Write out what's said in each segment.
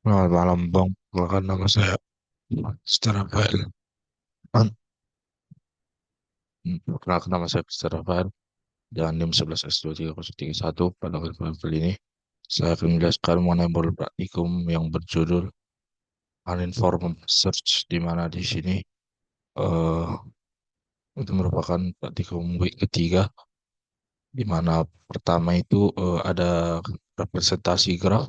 Selamat malam Bang, perkenalkan nama saya Mr. Rafael. Perkenalkan nama saya Mr. Rafael dan NIM 11S2301 pada kesempatan kali ini. Saya akan menjelaskan mengenai modul praktikum yang berjudul Uninformed Search, di mana di sini eh itu merupakan praktikum week ketiga, di mana pertama itu ada representasi graf,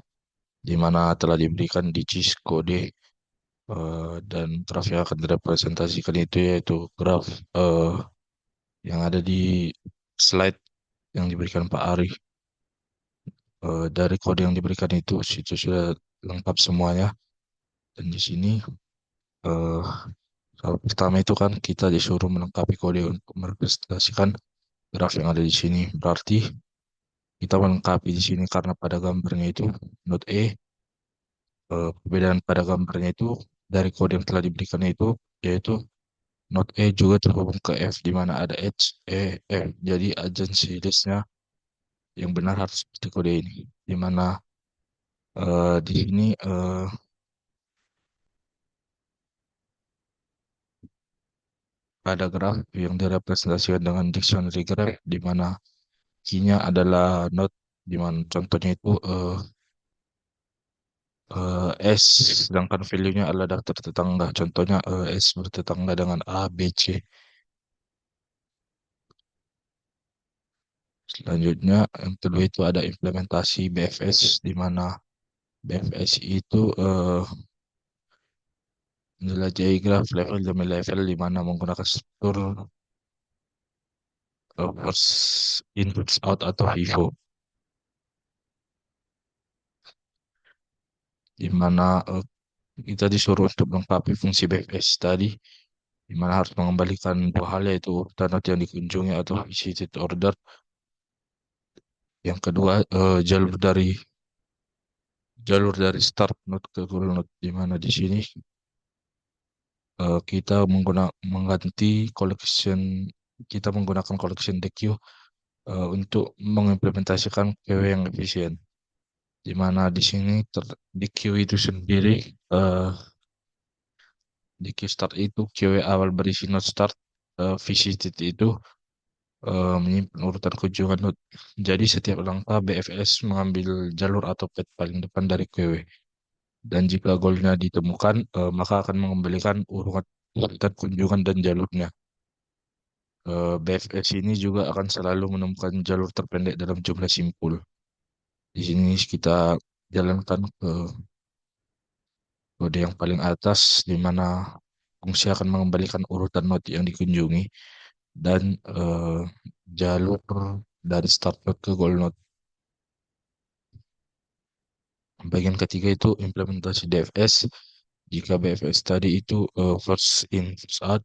di mana telah diberikan di JIS kode dan graf yang akan direpresentasikan itu yaitu graf eh, yang ada di slide yang diberikan Pak Ari. Dari kode yang diberikan itu sudah lengkap semuanya. Dan di sini eh, hal pertama itu kan kita disuruh melengkapi kode untuk merepresentasikan graf yang ada di sini. Berarti kita melengkapi di sini karena pada gambarnya itu node E, perbedaan pada gambarnya itu dari kode yang telah diberikan itu yaitu node E juga terhubung ke F, di mana ada H, E, F. Jadi agency listnya yang benar harus seperti kode ini, di mana di sini ada graf yang direpresentasikan dengan dictionary graph, di mana key-nya adalah node, di mana contohnya itu S, sedangkan value-nya adalah daftar tetangga. Contohnya S bertetangga dengan A, B, C. Selanjutnya yang kedua itu ada implementasi BFS, di mana BFS itu menjelajahi graf level demi level, di mana menggunakan struktur first in first out atau FIFO, di mana kita disuruh untuk melengkapi fungsi BFS tadi, di mana harus mengembalikan dua hal yaitu urutan node yang dikunjungi atau visited order. Yang kedua jalur dari start node ke goal node, di mana di sini kita mengganti collection kita menggunakan collection DQ untuk mengimplementasikan QW yang efisien, di mana di sini DQ itu sendiri eh, DQ start itu QW awal berisi node start, visited itu menyimpan urutan kunjungan node. Jadi setiap langkah BFS mengambil jalur atau path paling depan dari QW. Dan jika goalnya ditemukan, maka akan mengembalikan urutan kunjungan dan jalurnya. BFS ini juga akan selalu menemukan jalur terpendek dalam jumlah simpul. Di sini kita jalankan ke kode yang paling atas, di mana fungsi akan mengembalikan urutan node yang dikunjungi dan jalur dari start node ke goal node. Bagian ketiga itu implementasi DFS. Jika BFS tadi itu first in first out,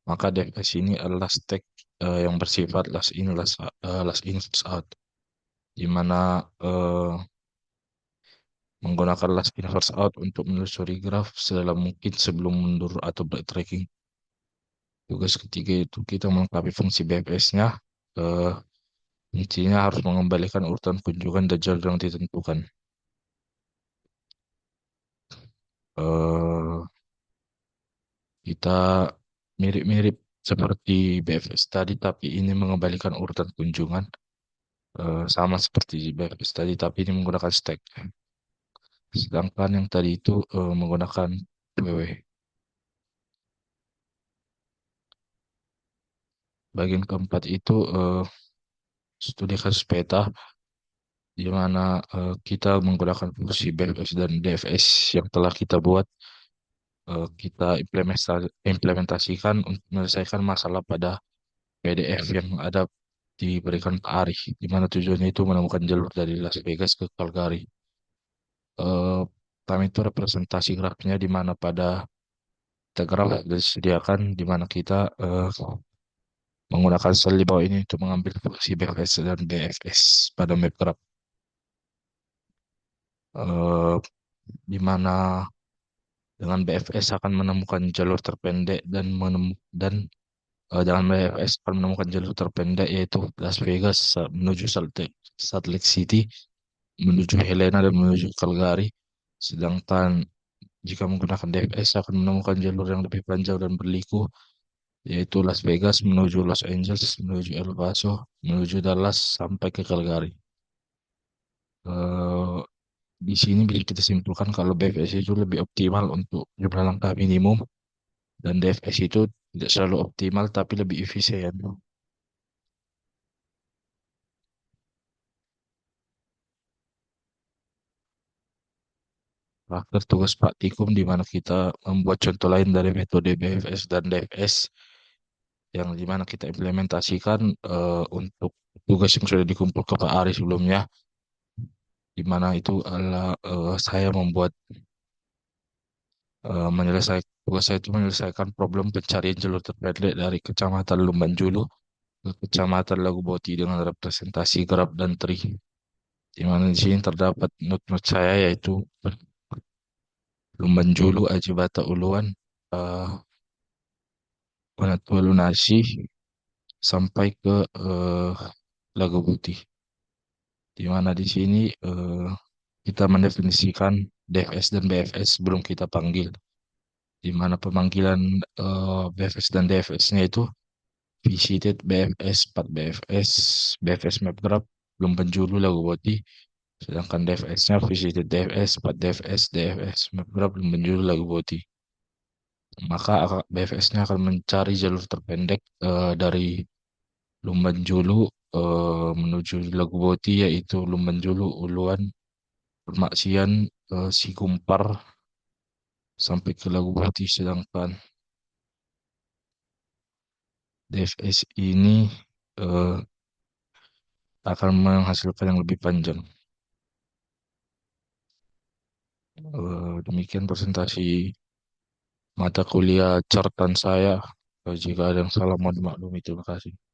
maka DFS ini adalah stack yang bersifat last in first out, di mana eh, menggunakan last in first out untuk menelusuri graf sedalam mungkin sebelum mundur atau backtracking. Tugas ketiga itu kita melengkapi fungsi BFS-nya. eh Intinya harus mengembalikan urutan kunjungan dan jalur yang ditentukan. eh Kita mirip-mirip seperti BFS tadi, tapi ini mengembalikan urutan kunjungan. Sama seperti BFS tadi, tapi ini menggunakan stack. Sedangkan yang tadi itu menggunakan WW. Bagian keempat itu studi kasus peta, di mana kita menggunakan fungsi BFS dan DFS yang telah kita buat. Kita implementasikan untuk menyelesaikan masalah pada PDF yang ada diberikan ke Ari, di mana tujuannya itu menemukan jalur dari Las Vegas ke Calgary. Kami itu representasi grafnya, di mana pada kita graf disediakan, di mana kita menggunakan sel di bawah ini untuk mengambil fungsi BFS dan BFS pada map graph. Eh, di mana dengan BFS akan menemukan jalur terpendek dengan BFS akan menemukan jalur terpendek yaitu Las Vegas menuju Salt Lake City, menuju Helena dan menuju Calgary. Sedangkan jika menggunakan DFS akan menemukan jalur yang lebih panjang dan berliku, yaitu Las Vegas menuju Los Angeles, menuju El Paso, menuju Dallas, sampai ke Calgary. Eh, di sini bisa kita simpulkan kalau BFS itu lebih optimal untuk jumlah langkah minimum dan DFS itu tidak selalu optimal tapi lebih efisien. Terakhir tugas praktikum di mana kita membuat contoh lain dari metode BFS dan DFS yang di mana kita implementasikan untuk tugas yang sudah dikumpul ke Pak Ari sebelumnya, di mana itu adalah saya membuat menyelesaikan tugas saya itu menyelesaikan problem pencarian jalur terpendek dari Kecamatan Lumbanjulu ke Kecamatan Laguboti dengan representasi Grab dan Tri. Di mana di sini terdapat not-not saya yaitu Lumbanjulu, Ajibata Uluan, eh Wanatu Lunasi sampai ke Laguboti. Di mana di sini kita mendefinisikan DFS dan BFS sebelum kita panggil. Di mana pemanggilan BFS dan DFS-nya itu visited BFS, 4 BFS, BFS Mapgraph, belum penjuru lagu boti. Sedangkan DFS-nya visited DFS, 4 DFS, DFS Mapgraph, belum penjuru lagu boti. Maka BFS-nya akan mencari jalur terpendek dari Lumbanjulu menuju Lagu Boti yaitu Lumbanjulu, Uluan, Permaksian, Sikumpar sampai ke Lagu Boti. Sedangkan DFS ini eh, akan menghasilkan yang lebih panjang. Demikian presentasi mata kuliah catatan saya. Jika ada yang salah mohon dimaklumi. Terima kasih.